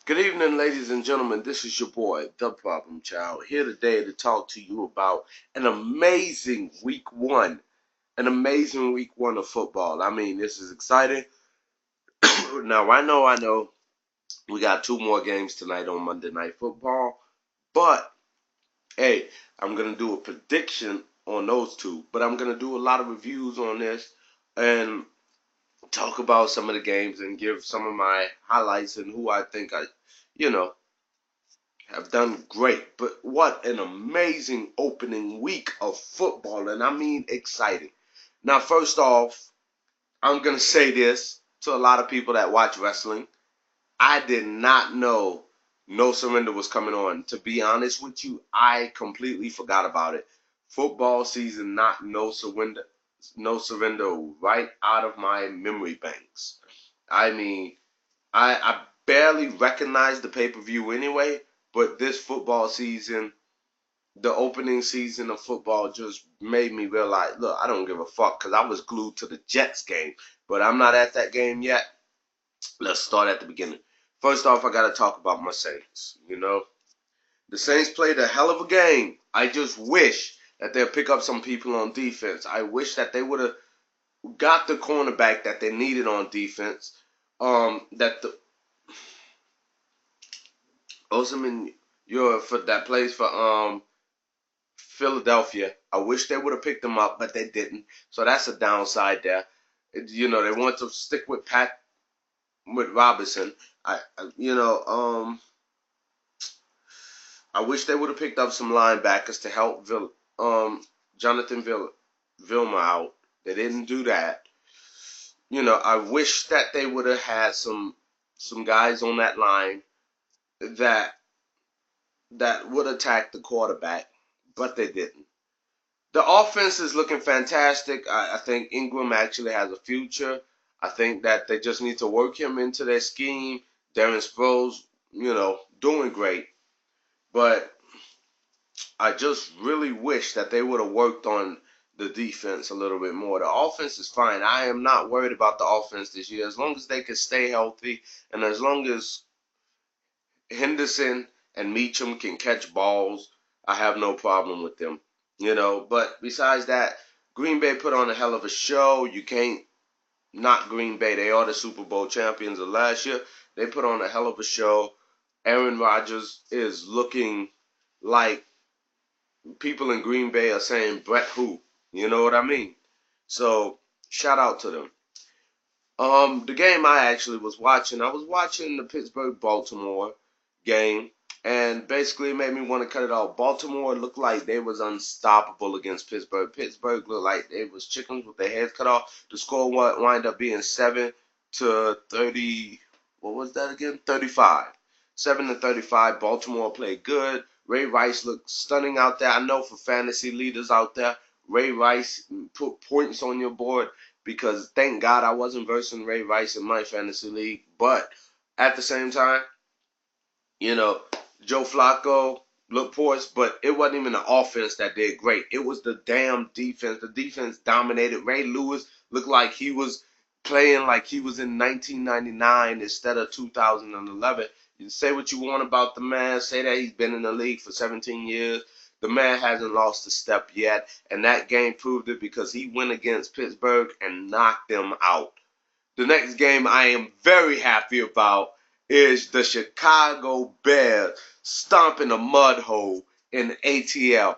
Good evening, ladies and gentlemen. This is your boy, The Problem Child, here today to talk to you about an amazing week one. An amazing week one of football. I mean, this is exciting. Now, I know we got two more games tonight on Monday Night Football, but hey, I'm going to do a prediction on those two, but I'm going to do a lot of reviews on this and talk about some of the games and give some of my highlights and who I think you know, have done great. But what an amazing opening week of football, and I mean exciting. Now, first off, I'm going to say this to a lot of people that watch wrestling. I did not know No Surrender was coming on. To be honest with you, I completely forgot about it. Football season, not No Surrender right out of my memory banks. I mean, I barely recognized the pay-per-view anyway, but this football season, the opening season of football just made me realize, look, I don't give a fuck because I was glued to the Jets game, but I'm not at that game yet. Let's start at the beginning. First off, I got to talk about my Saints. The Saints played a hell of a game. I just wish that they'd pick up some people on defense. I wish that they would have got the cornerback that they needed on defense. That the Osimhen, that plays for Philadelphia. I wish they would have picked him up, but they didn't. So that's a downside there. They want to stick with Robinson. I wish they would have picked up some linebackers to help Jonathan Vilma out. They didn't do that. I wish that they would have had some guys on that line that would attack the quarterback, but they didn't. The offense is looking fantastic. I think Ingram actually has a future. I think that they just need to work him into their scheme. Darren Sproles, doing great. But I just really wish that they would have worked on the defense a little bit more. The offense is fine. I am not worried about the offense this year. As long as they can stay healthy and as long as Henderson and Meacham can catch balls, I have no problem with them. But besides that, Green Bay put on a hell of a show. You can't knock Green Bay. They are the Super Bowl champions of last year. They put on a hell of a show. Aaron Rodgers is looking like people in Green Bay are saying Brett who. You know what I mean? So shout out to them. The game I actually was watching, I was watching the Pittsburgh-Baltimore game, and basically it made me want to cut it off. Baltimore looked like they was unstoppable against Pittsburgh. Pittsburgh looked like they was chickens with their heads cut off. The score wind up being 7-30. What was that again? 35. 7-35. Baltimore played good. Ray Rice looked stunning out there. I know for fantasy leaders out there, Ray Rice put points on your board because thank God I wasn't versing Ray Rice in my fantasy league. But at the same time, Joe Flacco looked poised, but it wasn't even the offense that did great. It was the damn defense. The defense dominated. Ray Lewis looked like he was playing like he was in 1999 instead of 2011. You say what you want about the man. Say that he's been in the league for 17 years. The man hasn't lost a step yet, and that game proved it because he went against Pittsburgh and knocked them out. The next game I am very happy about is the Chicago Bears stomping a mud hole in ATL.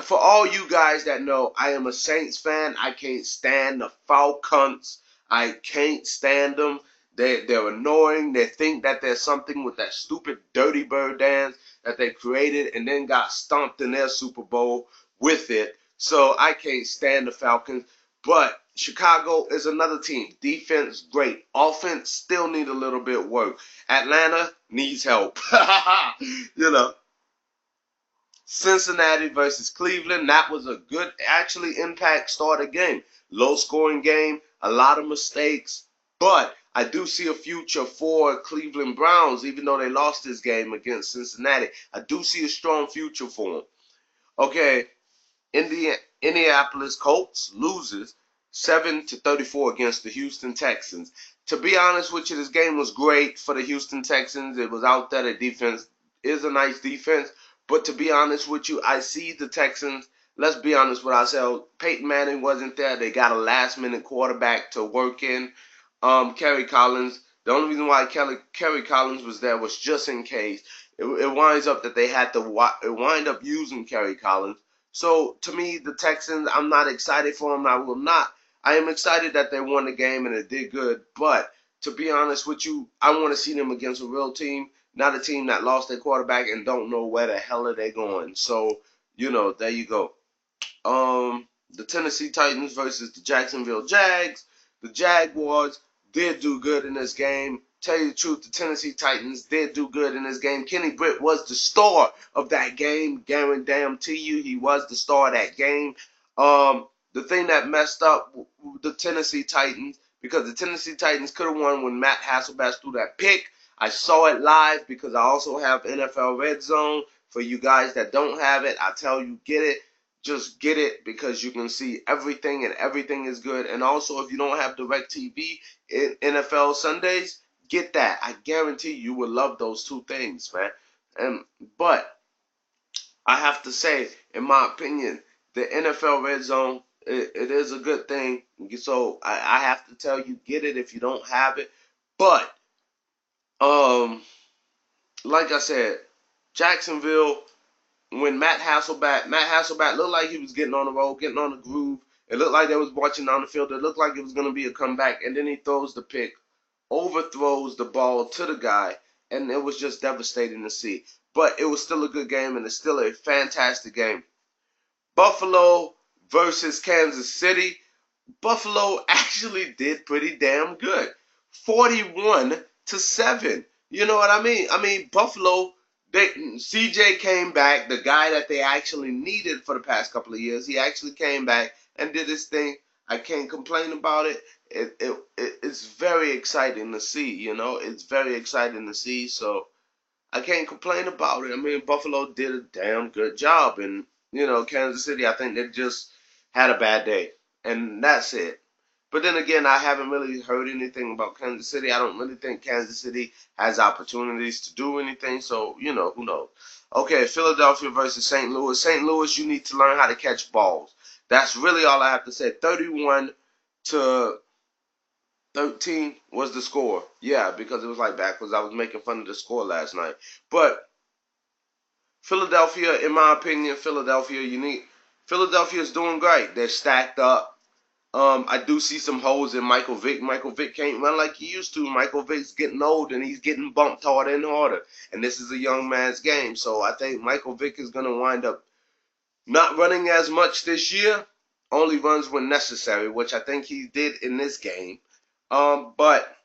For all you guys that know, I am a Saints fan. I can't stand the Falcons. I can't stand them. They're annoying. They think that there's something with that stupid Dirty Bird dance that they created and then got stomped in their Super Bowl with it. So I can't stand the Falcons. But Chicago is another team. Defense, great. Offense, still need a little bit of work. Atlanta needs help. you know. Cincinnati versus Cleveland, that was a good, actually, impact starter game. Low scoring game, a lot of mistakes. But I do see a future for Cleveland Browns, even though they lost this game against Cincinnati. I do see a strong future for them. Okay, Indianapolis Colts loses 7-34 against the Houston Texans. to be honest with you, this game was great for the Houston Texans. It was out there. The defense is a nice defense. But to be honest with you, I see the Texans. Let's be honest with ourselves. Peyton Manning wasn't there. They got a last-minute quarterback to work in. Kerry Collins. The only reason why Kerry Collins was there was just in case. It winds up that they had to wind up using Kerry Collins. So to me, the Texans, I'm not excited for them. I will not. I am excited that they won the game and it did good. But to be honest with you, I want to see them against a real team, not a team that lost their quarterback and don't know where the hell are they going. So, there you go. The Tennessee Titans versus the Jacksonville Jags. The Jaguars did do good in this game. Tell you the truth, the Tennessee Titans did do good in this game. Kenny Britt was the star of that game. Guarantee you, he was the star of that game. The thing that messed up the Tennessee Titans, because the Tennessee Titans could have won when Matt Hasselbeck threw that pick. I saw it live because I also have NFL Red Zone. For you guys that don't have it, I tell you, get it. Just get it because you can see everything and everything is good. And also, if you don't have DirecTV in NFL Sundays, get that. I guarantee you will love those two things, man. But I have to say, in my opinion, the NFL Red Zone, it is a good thing. So I have to tell you, get it if you don't have it. But like I said, Jacksonville, when Matt Hasselbeck looked like he was getting on the road, getting on the groove. It looked like they was marching down the field. It looked like it was going to be a comeback, and then he throws the pick, overthrows the ball to the guy, and it was just devastating to see. But it was still a good game, and it's still a fantastic game. Buffalo versus Kansas City. Buffalo actually did pretty damn good. 41-7. You know what I mean? Buffalo, CJ came back, the guy that they actually needed for the past couple of years. He actually came back and did his thing. I can't complain about it. It's very exciting to see, It's very exciting to see, so I can't complain about it. Buffalo did a damn good job, and Kansas City, I think they just had a bad day, and that's it. But then again, I haven't really heard anything about Kansas City. I don't really think Kansas City has opportunities to do anything, so who knows? Okay, Philadelphia versus St. Louis. St. Louis, you need to learn how to catch balls. That's really all I have to say. 31-13 was the score. Yeah, because it was like backwards. I was making fun of the score last night. But Philadelphia, in my opinion, Philadelphia is doing great. They're stacked up. I do see some holes in Michael Vick. Michael Vick can't run like he used to. Michael Vick's getting old and he's getting bumped harder and harder. And this is a young man's game. So I think Michael Vick is going to wind up not running as much this year. Only runs when necessary, which I think he did in this game. But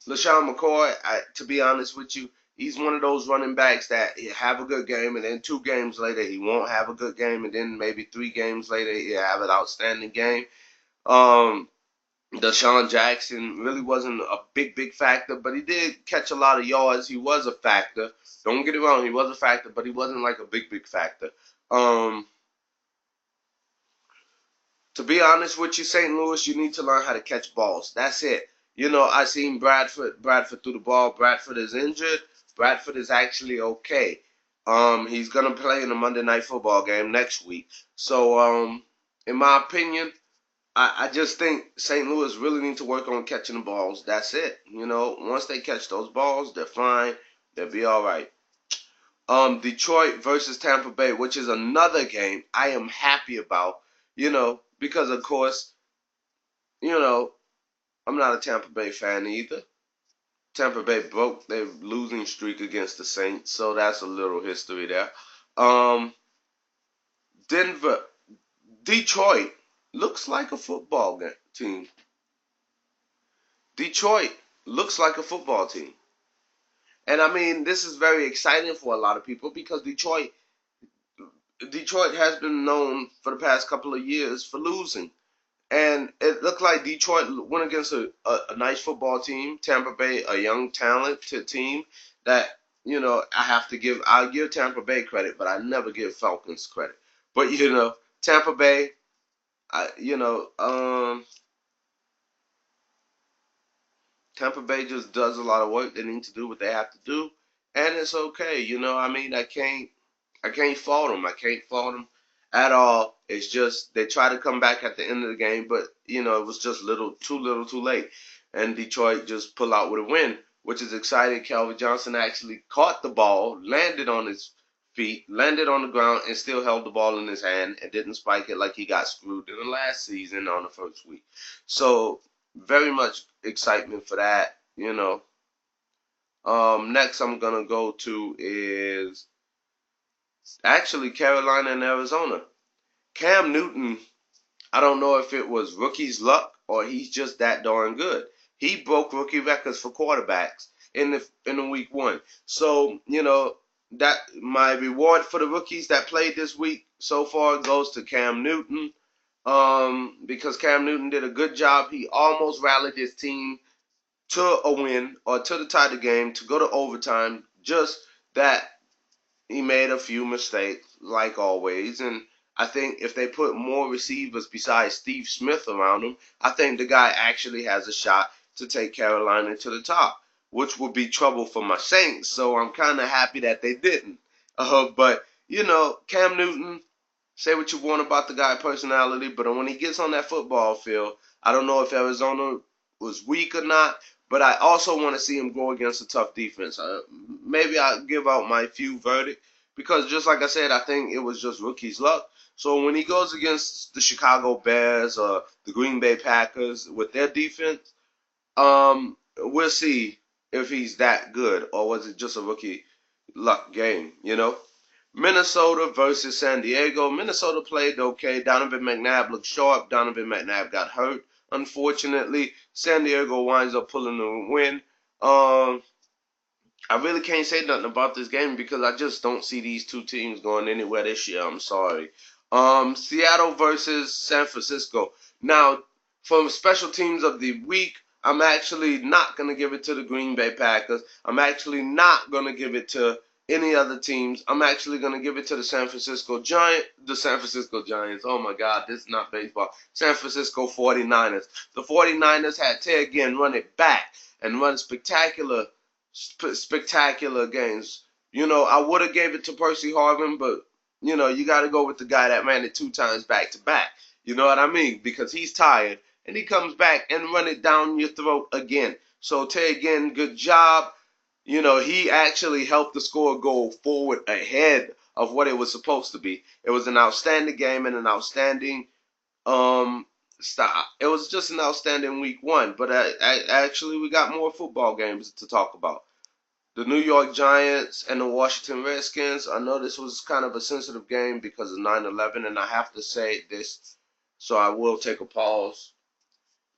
LaShawn McCoy, to be honest with you, he's one of those running backs that he have a good game, and then 2 games later he won't have a good game, and then maybe 3 games later he'll have an outstanding game. Deshaun Jackson really wasn't a big factor, but he did catch a lot of yards. He was a factor. Don't get it wrong, he was a factor, but he wasn't like a big factor. To be honest with you, St. Louis, you need to learn how to catch balls. That's it. I seen Bradford threw the ball. Bradford is injured. Bradford is actually okay. He's gonna play in the Monday Night Football game next week. So, in my opinion, I just think St. Louis really need to work on catching the balls. That's it. Once they catch those balls, they're fine. They'll be all right. Detroit versus Tampa Bay, which is another game I am happy about. Because of course, I'm not a Tampa Bay fan either. Tampa Bay broke their losing streak against the Saints, so that's a little history there. Detroit looks like a football team. Detroit looks like a football team. And this is very exciting for a lot of people because Detroit has been known for the past couple of years for losing. And it looked like Detroit went against a nice football team. Tampa Bay, a young, talented team that, I'll give Tampa Bay credit, but I never give Falcons credit. But, Tampa Bay, Tampa Bay just does a lot of work. They need to do what they have to do, and it's okay. I mean, I can't fault them. I can't fault them at all. It's just they try to come back at the end of the game, but it was just little, too late, and Detroit just pull out with a win, which is exciting. Calvin Johnson actually caught the ball, landed on his feet, landed on the ground, and still held the ball in his hand and didn't spike it like he got screwed in the last season on the first week. So very much excitement for that. Next I'm gonna go to is actually Carolina and Arizona. Cam Newton, I don't know if it was rookie's luck or he's just that darn good. He broke rookie records for quarterbacks in the week one. So, that my reward for the rookies that played this week so far goes to Cam Newton. Because Cam Newton did a good job. He almost rallied his team to a win or to the tie the game to go to overtime. Just that he made a few mistakes, like always, and I think if they put more receivers besides Steve Smith around him, I think the guy actually has a shot to take Carolina to the top, which would be trouble for my Saints. So I'm kind of happy that they didn't. But Cam Newton, say what you want about the guy personality, but when he gets on that football field, I don't know if Arizona was weak or not, but I also want to see him go against a tough defense. Maybe I'll give out my few verdict because just like I said, I think it was just rookie's luck. So when he goes against the Chicago Bears or the Green Bay Packers with their defense, we'll see if he's that good or was it just a rookie luck game. Minnesota versus San Diego. Minnesota played okay. Donovan McNabb looked sharp. Donovan McNabb got hurt. Unfortunately, San Diego winds up pulling the win. I really can't say nothing about this game because I just don't see these two teams going anywhere this year. I'm sorry. Seattle versus San Francisco. Now, from special teams of the week, I'm actually not going to give it to the Green Bay Packers. I'm actually not going to give it to any other teams. I'm actually going to give it to the San Francisco Giants. Oh, my God. This is not baseball. San Francisco 49ers. The 49ers had Ted Ginn run it back and run spectacular games. I would have gave it to Percy Harvin, but, you got to go with the guy that ran it 2 times back to back. You know what I mean? Because he's tired, and he comes back and run it down your throat again. So, Ted Ginn, good job. He actually helped the score go forward ahead of what it was supposed to be. It was an outstanding game and an outstanding stop. It was just an outstanding week one, but actually we got more football games to talk about. The New York Giants and the Washington Redskins. I know this was kind of a sensitive game because of 9/11, and I have to say this, so I will take a pause.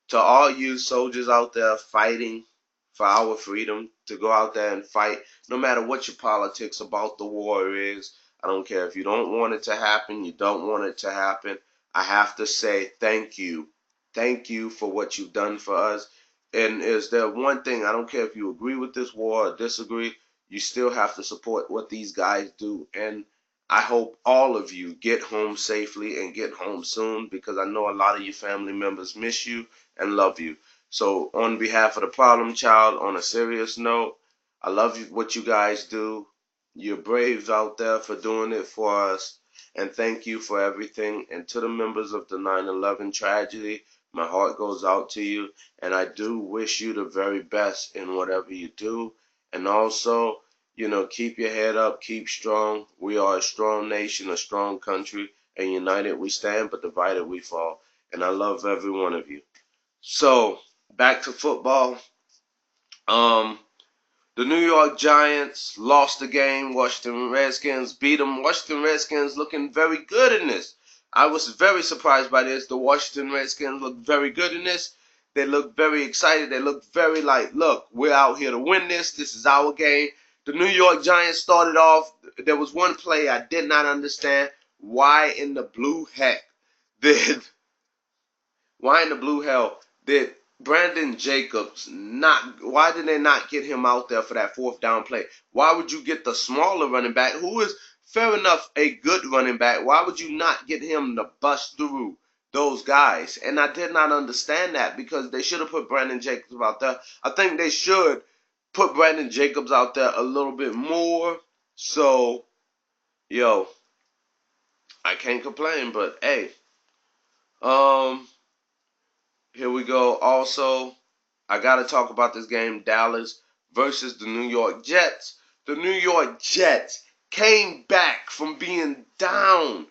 To all you soldiers out there fighting for our freedom, to go out there and fight, no matter what your politics about the war is. I don't care if you don't want it to happen, you don't want it to happen. I have to say thank you. Thank you for what you've done for us. And is there one thing, I don't care if you agree with this war or disagree, you still have to support what these guys do. And I hope all of you get home safely and get home soon because I know a lot of your family members miss you and love you. So on behalf of the problem child, on a serious note, I love what you guys do. You're braves out there for doing it for us. And thank you for everything. And to the members of the 9/11 tragedy, my heart goes out to you. And I do wish you the very best in whatever you do. And also, keep your head up, keep strong. We are a strong nation, a strong country. And united we stand, but divided we fall. And I love every one of you. So, back to football. The New York Giants lost the game. Washington Redskins beat them. Washington Redskins looking very good in this. I was very surprised by this. The Washington Redskins look very good in this. They look very excited. They look very like, look, we're out here to win this. This is our game. The New York Giants started off. There was one play I did not understand. Why in the blue hell did Brandon Jacobs why did they not get him out there for that 4th down play? Why would you get the smaller running back, who is fair enough a good running back? Why would you not get him to bust through those guys. And I did not understand that because they should have put Brandon Jacobs out there. I think they should put Brandon Jacobs out there a little bit more. So, yo, I can't complain, but hey, um, here we go. Also, I got to talk about this game, Dallas versus the New York Jets. The New York Jets came back from being down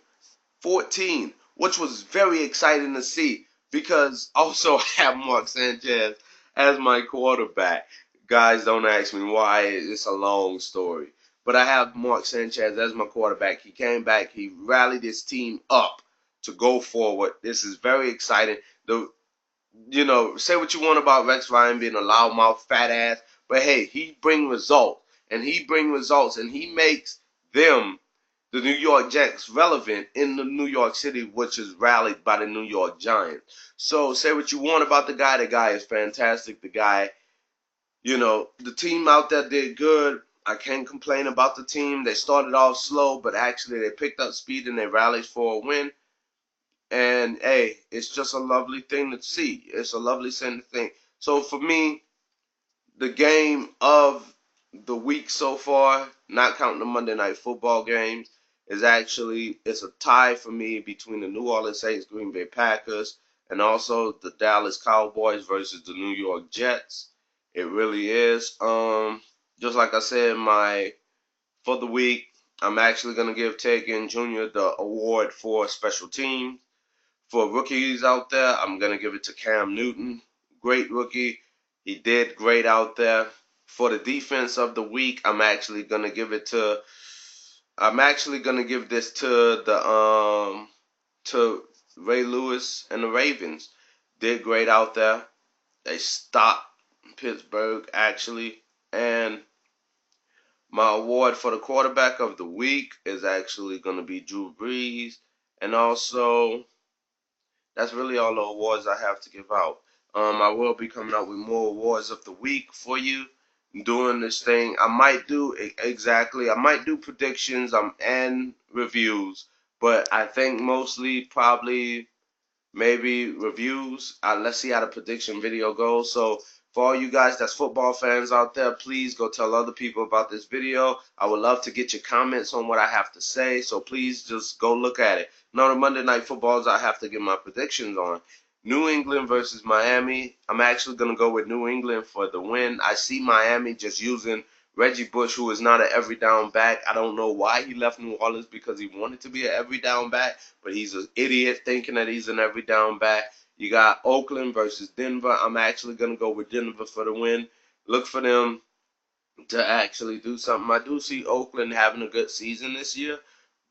14, which was very exciting to see because also I have Mark Sanchez as my quarterback. Guys, don't ask me why. It's a long story. But I have Mark Sanchez as my quarterback. He came back. He rallied his team up to go forward. This is very exciting. Say what you want about Rex Ryan being a loudmouth, fat ass, but hey, he bring results, and he makes them, the New York Jets, relevant in the New York City, which is rallied by the New York Giants. So say what you want about the guy. The guy is fantastic. The guy, the team out there did good. I can't complain about the team. They started off slow, but actually they picked up speed and they rallied for a win. And hey, it's just a lovely thing to see. It's a lovely thing. So for me, the game of the week so far, not counting the Monday Night Football games, it's a tie for me between the New Orleans Saints, Green Bay Packers, and also the Dallas Cowboys versus the New York Jets. It really is. Just like I said, for the week, I'm actually gonna give Tegan Jr. the award for special teams. For rookies out there, I'm going to give it to Cam Newton. Great rookie. He did great out there. For the defense of the week, I'm actually going to give this to Ray Lewis and the Ravens. Did great out there. They stopped Pittsburgh actually. And my award for the quarterback of the week is actually going to be Drew Brees. And also, that's really all the awards I have to give out. I will be coming out with more awards of the week for you doing this thing. I might do predictions and reviews, but I think mostly probably maybe reviews. Let's see how the prediction video goes. So for all you guys that's football fans out there, please go tell other people about this video. I would love to get your comments on what I have to say, so please just go look at it. Now the Monday Night Footballs I have to give my predictions on. New England versus Miami. I'm actually going to go with New England for the win. I see Miami just using Reggie Bush, who is not an every down back. I don't know why he left New Orleans because he wanted to be an every down back, but he's an idiot thinking that he's an every down back. You got Oakland versus Denver. I'm actually going to go with Denver for the win. Look for them to actually do something. I do see Oakland having a good season this year,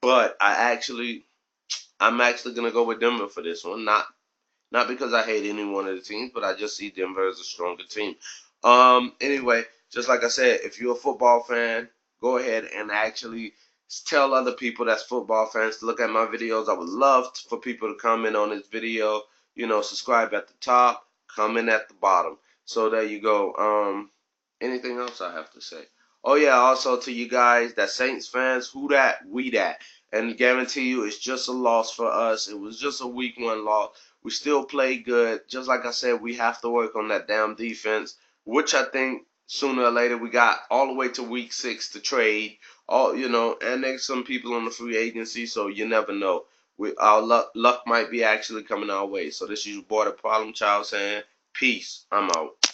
but I'm actually going to go with Denver for this one. Not because I hate any one of the teams, but I just see Denver as a stronger team. Anyway, just like I said, if you're a football fan, go ahead and actually tell other people that's football fans to look at my videos. I would love for people to comment on this video. Subscribe at the top, comment at the bottom. So there you go. Anything else I have to say? Oh yeah, also to you guys that Saints fans, who that, we that. And guarantee you it's just a loss for us. It was just a week one loss. We still play good. Just like I said, we have to work on that damn defense, which I think sooner or later we got all the way to week 6 to trade. And there's some people on the free agency, so you never know. Our luck might be actually coming our way. So this is your boy, the Problem Child, saying peace. I'm out.